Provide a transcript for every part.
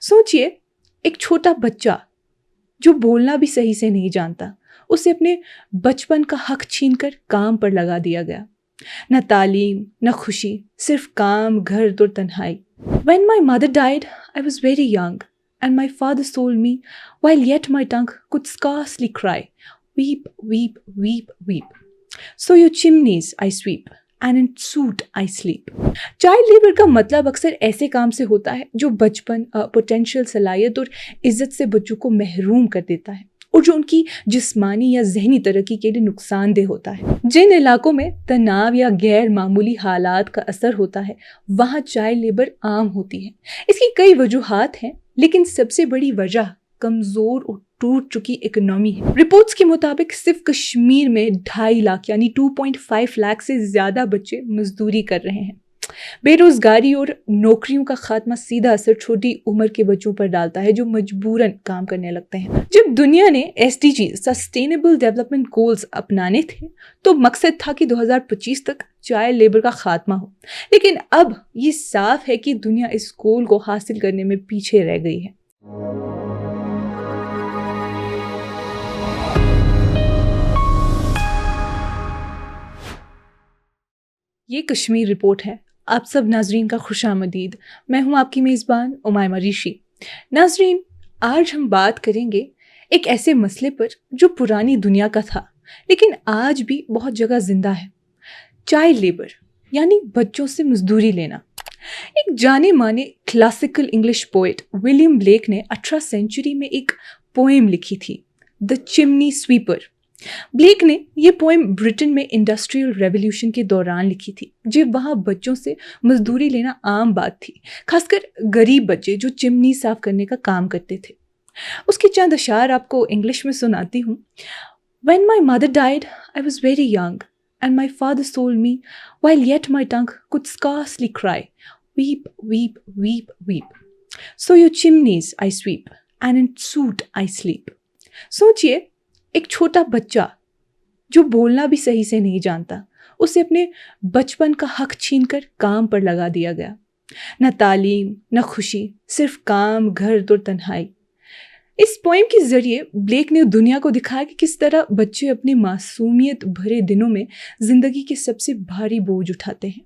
सोचिए, एक छोटा बच्चा जो बोलना भी सही से नहीं जानता, उसे अपने बचपन का हक छीनकर काम पर लगा दिया गया। न तालीम, न खुशी, सिर्फ काम, घर और तन्हाई। When my mother died, I was very young, and my father sold me while yet my tongue could scarcely cry. Weep, weep, weep, weep. So your chimneys I sweep, and in soot I sleep. Child labour का मतलब अक्सर ऐसे काम से होता है जो बचपन, पोटेंशियल सलाहियत और इज्जत से बच्चों को महरूम कर देता है और जो उनकी जिस्मानी या जहनी तरक्की के लिए नुकसानदेह होता है। जिन इलाकों में तनाव या गैर मामूली हालात का असर होता है, वहाँ चाइल्ड लेबर आम होती है। इसकी कई वजूहात हैं, लेकिन सबसे बड़ी वजह कमज़ोर और टूट चुकी इकोनॉमी है। रिपोर्ट्स के मुताबिक सिर्फ कश्मीर में 2.5 लाख यानी 2.5 लाख से ज़्यादा बच्चे मजदूरी कर रहे हैं। बेरोजगारी और नौकरियों का खात्मा सीधा असर छोटी उम्र के बच्चों पर डालता है जो मजबूरन काम करने लगते हैं। जब दुनिया ने SDG सस्टेनेबल डेवलपमेंट गोल्स अपनाने थे तो मकसद था कि 2025 तक चाइल्ड लेबर का खात्मा हो, लेकिन अब ये साफ है कि दुनिया इस गोल को हासिल करने में पीछे रह गई है। ये कश्मीर रिपोर्ट है। आप सब नाजरीन का खुशामदीद। मैं हूं आपकी मेज़बान उमायमा ऋषि। नाजरीन, आज हम बात करेंगे एक ऐसे मसले पर जो पुरानी दुनिया का था लेकिन आज भी बहुत जगह जिंदा है। चाइल्ड लेबर यानी बच्चों से मजदूरी लेना। एक जाने माने classical English poet William Blake ने 18वीं सेंचुरी में एक पोएम लिखी थी, द चिमनी स्वीपर। ब्लेक ने ये पोएम ब्रिटेन में इंडस्ट्रियल रेवोल्यूशन के दौरान लिखी थी, जब वहाँ बच्चों से मजदूरी लेना आम बात थी, खासकर गरीब बच्चे जो चिमनी साफ करने का काम करते थे। उसके चंद अशार आपको इंग्लिश में सुनाती हूँ। When my mother died, I was very young, and my father sold me while yet my tongue could scarcely cry. Weep, weep, weep, weep. So your chimneys I sweep, and in soot I sleep. सोचिए, एक छोटा बच्चा जो बोलना भी सही से नहीं जानता, उसे अपने बचपन का हक छीनकर काम पर लगा दिया गया। न तालीम, न खुशी, सिर्फ काम, घर और तन्हाई। इस पोएम के जरिए ब्लेक ने दुनिया को दिखाया कि किस तरह बच्चे अपनी मासूमियत भरे दिनों में जिंदगी के सबसे भारी बोझ उठाते हैं।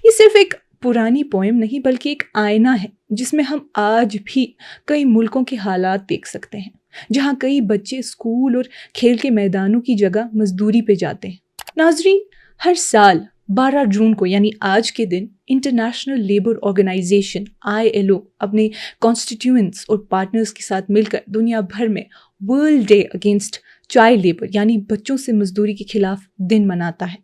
ये सिर्फ एक पुरानी पोएम नहीं बल्कि एक आईना है जिसमें हम आज भी कई मुल्कों के हालात देख सकते हैं, जहाँ कई बच्चे स्कूल और खेल के मैदानों की जगह मजदूरी पे जाते हैं। नाजरीन, हर साल 12 जून को यानी आज के दिन इंटरनेशनल लेबर ऑर्गेनाइजेशन ILO अपने कॉन्स्टिट्यूएंट्स और पार्टनर्स के साथ मिलकर दुनिया भर में world day against child labour यानी बच्चों से मजदूरी के खिलाफ दिन मनाता है।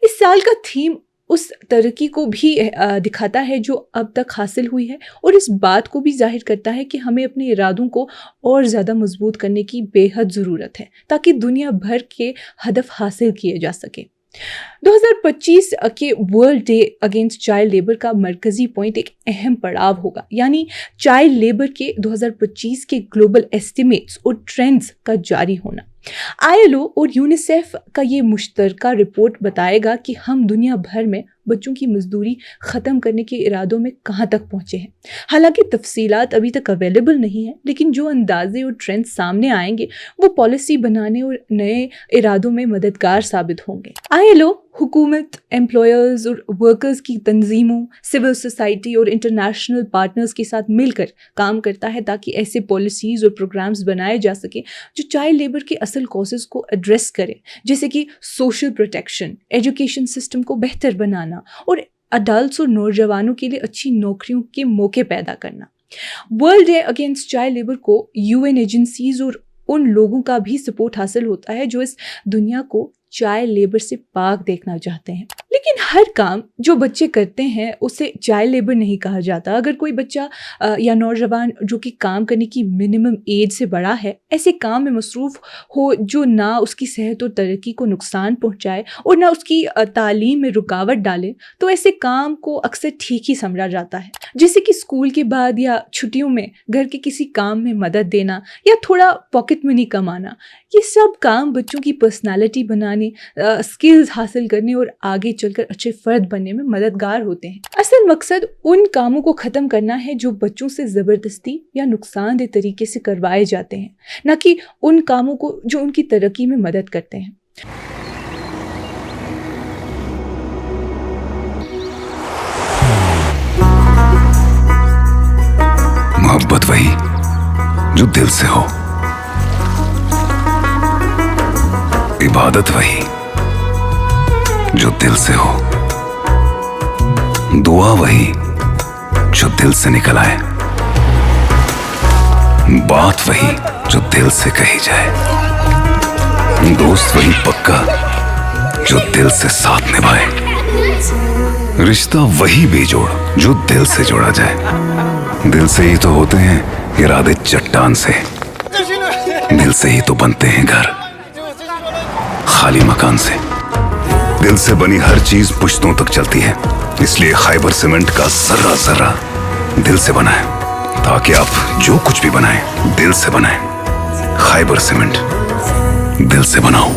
इस साल का थीम उस तरक्की को भी दिखाता है जो अब तक हासिल हुई है और इस बात को भी जाहिर करता है कि हमें अपने इरादों को और ज़्यादा मजबूत करने की बेहद ज़रूरत है ताकि दुनिया भर के हदफ हासिल किए जा सके। 2025 के world day against child labour का मरकजी पॉइंट एक अहम पड़ाव होगा, यानी चाइल्ड लेबर के 2025 के ग्लोबल एस्टिमेट्स और ट्रेंड्स का जारी होना। ILO और यूनिसेफ का ये मुश्तरका रिपोर्ट बताएगा कि हम दुनिया भर में बच्चों की मजदूरी ख़त्म करने के इरादों में कहाँ तक पहुँचे हैं। हालांकि तफसीलात अभी तक अवेलेबल नहीं है, लेकिन जो अंदाजे और ट्रेंड सामने आएंगे वो पॉलिसी बनाने और नए इरादों में मददगार साबित होंगे। ILO हुकूमत, एम्प्लॉयर्स और वर्कर्स की तंजीमों, सिविल सोसाइटी और इंटरनेशनल पार्टनर्स के साथ मिलकर काम करता है ताकि ऐसे पॉलिसीज़ और प्रोग्राम्स बनाए जा सके जो चाइल्ड लेबर के असल कॉजेज़ को एड्रेस करें, जैसे कि सोशल प्रोटेक्शन, एजुकेशन सिस्टम को बेहतर बनाना और अडल्ट्स और नौजवानों के लिए अच्छी नौकरियों के मौके पैदा करना। World day against child labour को UN एजेंसीज और उन लोगों का भी सपोर्ट हासिल होता है जो इस दुनिया को चाइल्ड लेबर से पाक देखना चाहते हैं। लेकिन हर काम जो बच्चे करते हैं उसे चाइल्ड लेबर नहीं कहा जाता। अगर कोई बच्चा या नौजवान जो कि काम करने की मिनिमम एज से बड़ा है ऐसे काम में मसरूफ़ हो जो ना उसकी सेहत और तरक्की को नुकसान पहुंचाए और ना उसकी तालीम में रुकावट डाले, तो ऐसे काम को अक्सर ठीक ही समझा जाता है, जैसे कि स्कूल के बाद या छुट्टियों में घर के किसी काम में मदद देना या थोड़ा पॉकेट मनी कमाना। ये सब काम बच्चों की पर्सनालिटी बनाने اپنی اسکلز حاصل کرنے اور آگے چل کر اچھے فرد بننے میں مددگار ہوتے ہیں۔ اصل مقصد ان کاموں کو ختم کرنا ہے جو بچوں سے زبردستی یا نقصان دہ طریقے سے کروائے جاتے ہیں، نہ کہ ان کاموں کو جو ان کی ترقی میں مدد کرتے ہیں۔ محبت وہی جو دل سے ہو، عبادت وہی جو دل سے ہو، دعا وہی جو دل سے نکل آئے، بات وہی جو دل سے کہی جائے، دوست وہی پکا جو دل سے ساتھ نبھائے، رشتہ وہی بے جوڑ جو دل سے جوڑا جائے۔ دل سے ہی تو ہوتے ہیں ارادے چٹان سے، دل سے ہی تو بنتے ہیں گھر خالی مکان سے۔ دل سے بنی ہر چیز پشتوں تک چلتی ہے، اس لیے خیبر سیمنٹ کا ذرہ ذرہ دل سے بنا ہے، تاکہ آپ جو کچھ بھی بنائیں دل سے بنائیں۔ خیبر سیمنٹ، دل سے بناؤ۔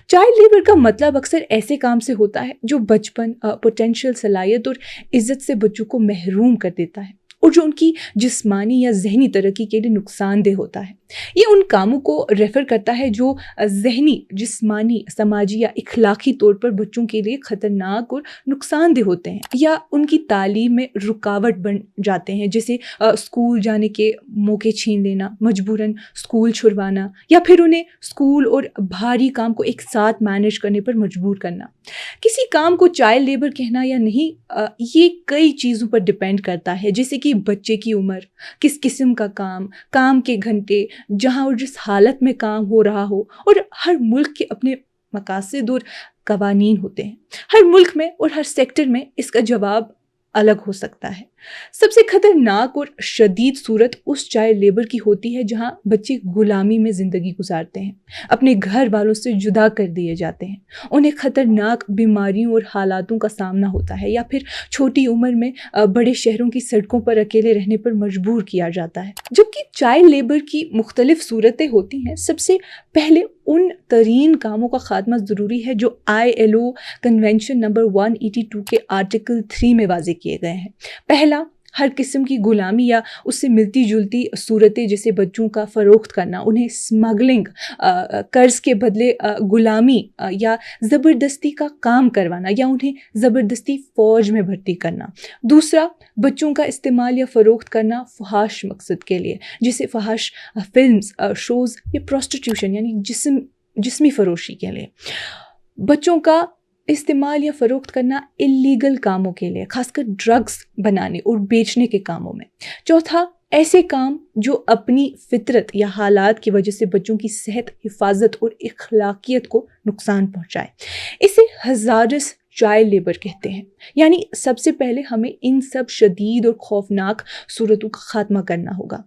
چائلڈ لیبر کا مطلب اکثر ایسے کام سے ہوتا ہے جو بچپن، پوٹینشیل صلاحیت اور عزت سے بچوں کو محروم کر دیتا ہے اور جو ان کی جسمانی یا ذہنی ترقی کے لیے نقصان دہ ہوتا ہے۔ یہ ان کاموں کو ریفر کرتا ہے جو ذہنی، جسمانی، سماجی یا اخلاقی طور پر بچوں کے لیے خطرناک اور نقصان دہ ہوتے ہیں یا ان کی تعلیم میں رکاوٹ بن جاتے ہیں، جیسے اسکول جانے کے موقع چھین لینا، مجبوراً اسکول چھڑوانا، یا پھر انہیں اسکول اور بھاری کام کو ایک ساتھ مینیج کرنے پر مجبور کرنا۔ کسی کام کو چائلڈ لیبر کہنا یا نہیں، یہ کئی چیزوں پر ڈپینڈ کرتا ہے، جیسے کہ بچے کی عمر، کس قسم کا کام کے گھنٹے، جہاں اور جس حالت میں کام ہو رہا ہو، اور ہر ملک کے اپنے مقاصد اور قوانین ہوتے ہیں۔ ہر ملک میں اور ہر سیکٹر میں اس کا جواب الگ ہو سکتا ہے۔ سب سے خطرناک اور شدید صورت اس چائلڈ لیبر کی ہوتی ہے جہاں بچے غلامی میں زندگی گزارتے ہیں، اپنے گھر والوں سے جدا کر دیے جاتے ہیں، انہیں خطرناک بیماریوں اور حالاتوں کا سامنا ہوتا ہے، یا پھر چھوٹی عمر میں بڑے شہروں کی سڑکوں پر اکیلے رہنے پر مجبور کیا جاتا ہے۔ جبکہ چائلڈ لیبر کی مختلف صورتیں ہوتی ہیں، سب سے پہلے ان ترین کاموں کا خاتمہ ضروری ہے جو ILO کنونشن نمبر 182 کے آرٹیکل 3 میں واضح کیے گئے ہیں۔ پہلا، ہر قسم کی غلامی یا اس سے ملتی جلتی صورتیں جیسے بچوں کا فروخت کرنا، انہیں اسمگلنگ، قرض کے بدلے غلامی یا زبردستی کا کام کروانا، یا انہیں زبردستی فوج میں بھرتی کرنا۔ دوسرا، بچوں کا استعمال یا فروخت کرنا فحش مقصد کے لیے، جیسے فحش فلمز، شوز یا پروسٹیٹیوشن یعنی جسمی فروشی کے لیے۔ بچوں کا استعمال یا فروخت کرنا اللیگل کاموں کے لیے، خاص کر ڈرگز بنانے اور بیچنے کے کاموں میں۔ چوتھا، ایسے کام جو اپنی فطرت یا حالات کی وجہ سے بچوں کی صحت، حفاظت اور اخلاقیت کو نقصان پہنچائے۔ اسے ہزارس چائلڈ لیبر کہتے ہیں۔ یعنی سب سے پہلے ہمیں ان سب شدید اور خوفناک صورتوں کا خاتمہ کرنا ہوگا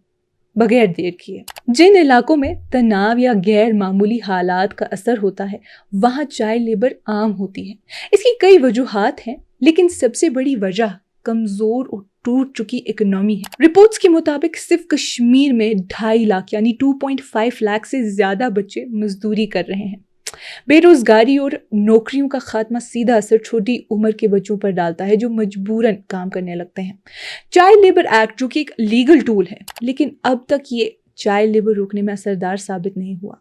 بغیر دیر کیے۔ جن علاقوں میں تناؤ یا غیر معمولی حالات کا اثر ہوتا ہے وہاں چائلڈ لیبر عام ہوتی ہے۔ اس کی کئی وجوہات ہیں، لیکن سب سے بڑی وجہ کمزور اور ٹوٹ چکی اکنامی ہے۔ رپورٹس کے مطابق صرف کشمیر میں 2.5 لاکھ یعنی 2.5 لاکھ سے زیادہ بچے مزدوری کر رہے ہیں۔ بے روزگاری اور نوکریوں کا خاتمہ سیدھا اثر چھوٹی عمر کے بچوں پر ڈالتا ہے جو مجبوراً کام کرنے لگتے ہیں۔ چائلڈ لیبر ایکٹ جو کہ ایک لیگل ٹول ہے، لیکن اب تک یہ چائلڈ لیبر روکنے میں اثردار ثابت نہیں ہوا۔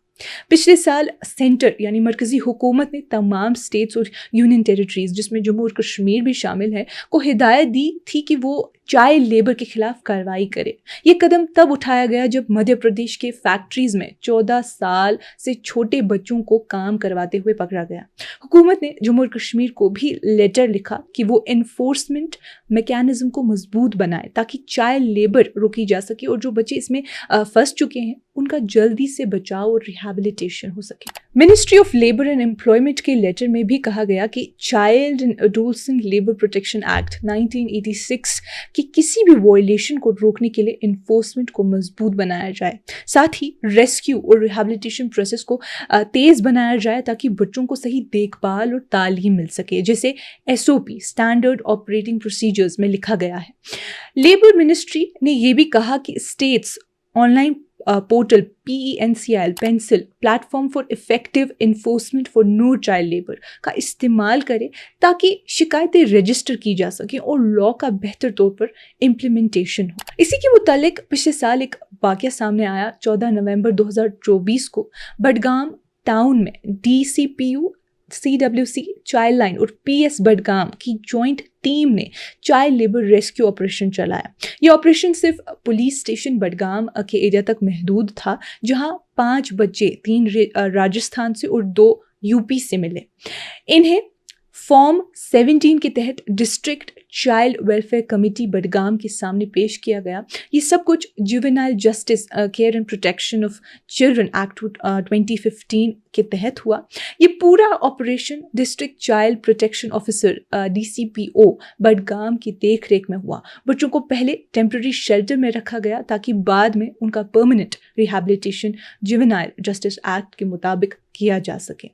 پچھلے سال سینٹر یعنی مرکزی حکومت نے تمام اسٹیٹس اور یونین ٹیریٹریز، جس میں جموں اور کشمیر بھی شامل ہے، کو ہدایت دی تھی کہ وہ چائلڈ لیبر کے خلاف کارروائی کرے۔ یہ قدم تب اٹھایا گیا جب مدھیہ پردیش کے فیکٹریز میں 14 سال سے چھوٹے بچوں کو کام کرواتے ہوئے پکڑا گیا۔ حکومت نے جموں اور کشمیر کو بھی لیٹر لکھا کہ وہ انفورسمنٹ میکینزم کو مضبوط بنائے تاکہ چائلڈ لیبر روکی جا سکے اور جو بچے اس میں پھنس چکے ہیں ان کا جلدی سے بچاؤ اور ریہیبلیٹیشن ہو سکے۔ Ministry of labour and employment کے لیٹر میں بھی کہا گیا کہ child and adolescent labour protection act 1986 کی کسی بھی وائلیشن کو روکنے کے لیے انفورسمنٹ کو مضبوط بنایا جائے، ساتھ ہی ریسکیو اور ریہیبلیٹیشن پروسیس کو تیز بنایا جائے تاکہ بچوں کو صحیح دیکھ بھال اور تعلیم مل سکے، جیسے SOP اسٹینڈرڈ آپریٹنگ پروسیجرز میں لکھا گیا ہے۔ لیبر منسٹری نے یہ بھی کہا کہ status online portal PENCIL PENCIL platform for effective enforcement for no child labour का इस्तेमाल करें ताकि शिकायतें रजिस्टर की जा सकें और लॉ का बेहतर तौर पर इम्प्लीमेंटेशन हो। इसी के मुतालिक पिछले साल एक वाक़या सामने आया। 14 नवंबर 2024 को बडगाम टाउन में DCPU, CWC, चाइल्ड लाइन और PS बडगाम की जॉइंट टीम ने चाइल्ड लेबर रेस्क्यू ऑपरेशन चलाया। ये ऑपरेशन सिर्फ पुलिस स्टेशन बडगाम के एरिया तक महदूद था, जहां 5 बच्चे 3 राजस्थान से और 2 UP से मिले। इन्हें फॉर्म 17 के तहत district child welfare committee Budgam के सामने पेश किया गया। ये सब कुछ juvenile justice care and protection of children act 2015 के तहत हुआ। ये पूरा operation district child protection officer DCPO Budgam की देख रेख में हुआ। बच्चों को पहले टेम्प्रेरी शेल्टर में रखा गया ताकि बाद में उनका permanent rehabilitation juvenile justice act के मुताबिक किया जा सके।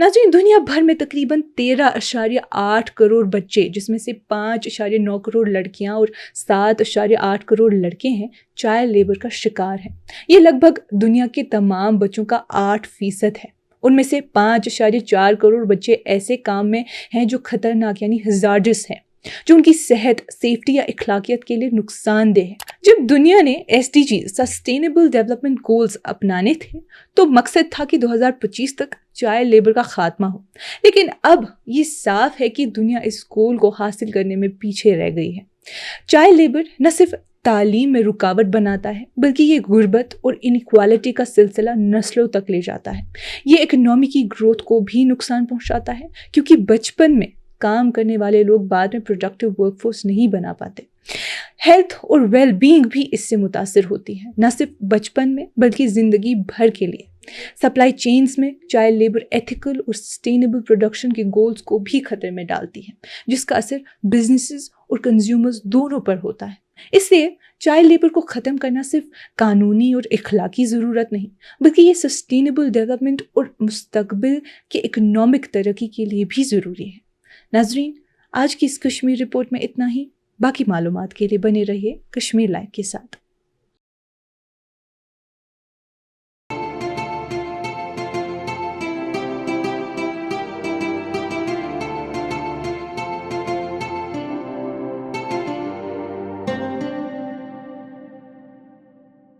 नाज़रीन, दुनिया भर में तकरीबन 13.8 करोड़ बच्चे, जिसमें से 5.9 करोड़ लड़कियां और 7.8 करोड़ लड़के हैं, चाइल्ड लेबर का शिकार हैं। ये लगभग दुनिया के तमाम बच्चों का 8% है। उनमें से 5.4 करोड़ बच्चे ऐसे काम में हैं जो खतरनाक यानी हज़ार्डस हैं, जो उनकी सेहत, सेफ्टी या इखलाकियत के लिए नुकसानदेह है। जब दुनिया ने SDG सस्टेनेबल डेवलपमेंट गोल्स अपनाने थे तो मकसद था कि 2025 तक चाइल्ड लेबर का खात्मा हो, लेकिन अब ये साफ है कि दुनिया इस गोल को हासिल करने में पीछे रह गई है। चाइल्ड लेबर न सिर्फ तालीम में रुकावट बनाता है, बल्कि ये गुर्बत और इनइक्वालिटी का सिलसिला नस्लों तक ले जाता है। ये इकोनॉमी की ग्रोथ को भी नुकसान पहुंचाता है, क्योंकि बचपन में काम करने वाले लोग बाद में प्रोडक्टिव वर्कफोर्स नहीं बना पाते। हेल्थ और वेल बीइंग भी इससे मुतासिर होती है, न सिर्फ बचपन में बल्कि ज़िंदगी भर के लिए। सप्लाई चेन्स में चाइल्ड लेबर एथिकल और सस्टेनेबल प्रोडक्शन के गोल्स को भी खतरे में डालती है, जिसका असर बिजनेसेस और कंज्यूमर्स दोनों पर होता है। इसलिए चाइल्ड लेबर को ख़त्म करना सिर्फ कानूनी और इखलाकी ज़रूरत नहीं, बल्कि ये सस्टेनेबल डेवलपमेंट और मुस्तकबिल के इकोनॉमिक तरक्की के लिए भी ज़रूरी है। नाज़रीन, आज की इस कश्मीर रिपोर्ट में इतना ही। बाकी मालूमात के लिए बने रहिए कश्मीर लाइव के साथ।